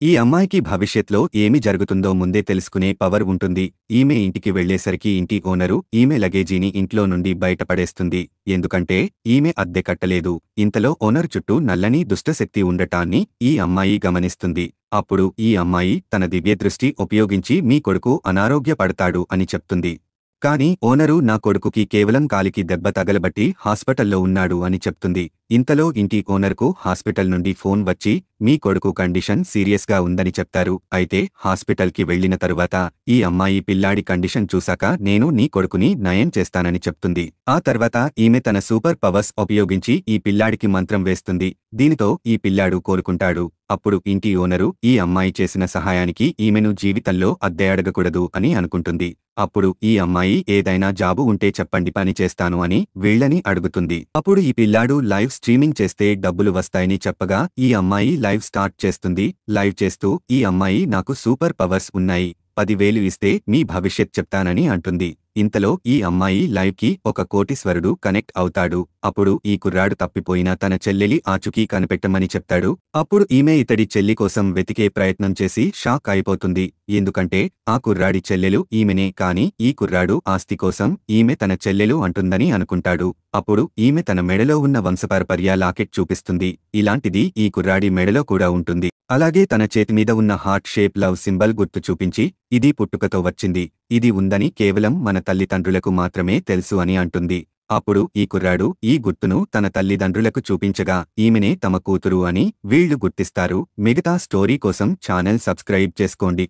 ఈ అమ్మాయికి భవిష్యత్లో ఏమి జరుగుతుందో ముందే తెలుసుకునే పవర్ ఉంటుంది. ఈమె ఇంటికి వెళ్ళేసరికి ఇంటి ఓనరు ఈమె లగేజీని ఇంట్లో నుండి బయటపడేస్తుంది. ఎందుకంటే ఈమె అద్దె కట్టలేదు. ఇంతలో ఓనరు చుట్టూ నల్లని దుష్టశక్తి ఉండటాన్ని ఈ అమ్మాయి గమనిస్తుంది. అప్పుడు ఈ అమ్మాయి తన దివ్యదృష్టి ఉపయోగించి మీ కొడుకు అనారోగ్యపడతాడు అని చెప్తుంది. కానీ ఓనరు నా కొడుకుకి కేవలం కాలికి దెబ్బ తగలబట్టి హాస్పిటల్లో ఉన్నాడు అని చెప్తుంది. ఇంతలో ఇంటి ఓనర్కు హాస్పిటల్ నుండి ఫోన్ వచ్చి మీ కొడుకు కండిషన్ సీరియస్గా ఉందని చెప్తారు. అయితే హాస్పిటల్కి వెళ్లిన తరువాత ఈ అమ్మాయి పిల్లాడి కండిషన్ చూశాక నేను నీ కొడుకుని నయం చేస్తానని చెప్తుంది. ఆ తర్వాత ఈమె తన సూపర్ పవర్స్ ఉపయోగించి ఈ పిల్లాడికి మంత్రం వేస్తుంది. దీనితో ఈ పిల్లాడు కోలుకుంటాడు. అప్పుడు ఇంటి ఓనరు ఈ అమ్మాయి చేసిన సహాయానికి ఈమెను జీవితంలో అద్దె అడగకూడదు అని అనుకుంటుంది. అప్పుడు ఈ అమ్మాయి ఏదైనా జాబు ఉంటే చెప్పండి పని చేస్తాను అని వీళ్ళని అడుగుతుంది. అప్పుడు ఈ పిల్లాడు లైవ్ స్ట్రీమింగ్ చేస్తే డబ్బులు వస్తాయని చెప్పగా ఈ అమ్మాయి లైవ్ స్టార్ట్ చేస్తుంది. లైవ్ చేస్తూ ఈ అమ్మాయి నాకు సూపర్ పవర్స్ ఉన్నాయి, 10,000 ఇస్తే మీ భవిష్యత్ చెప్తానని అంటుంది. ఇంతలో ఈ అమ్మాయి లైవ్కి ఒక కోటీశ్వరుడు కనెక్ట్ అవుతాడు. అప్పుడు ఈ కుర్రాడు తప్పిపోయిన తన చెల్లెలి ఆచూకీ కనిపెట్టమని చెప్తాడు. అప్పుడు ఈమె ఇతడి చెల్లి కోసం వెతికే ప్రయత్నం చేసి షాక్ అయిపోతుంది. ఎందుకంటే ఆ కుర్రాడి చెల్లెలు ఈమెనే, కాని ఈ కుర్రాడు ఆస్తి కోసం ఈమె తన చెల్లెలు అంటుందని అనుకుంటాడు. అప్పుడు ఈమె తన మెడలో ఉన్న వంశపారపర్య లాకెట్ చూపిస్తుంది. ఇలాంటిది ఈ కుర్రాడి మెడలో కూడా ఉంటుంది. అలాగే తన చేతిమీద ఉన్న హార్ట్ షేప్ లవ్ సింబల్ గుర్తు చూపించి ఇది పుట్టుకతో వచ్చింది, ఇది ఉందని కేవలం మన తల్లిదండ్రులకు మాత్రమే తెలుసు అని అంటుంది. అప్పుడు ఈ కుర్రాడు ఈ గుర్తును తన తల్లిదండ్రులకు చూపించగా ఈమెనే తమ కూతురు అని వీళ్లు గుర్తిస్తారు. మిగతా స్టోరీ కోసం ఛానల్ సబ్స్క్రైబ్ చేసుకోండి.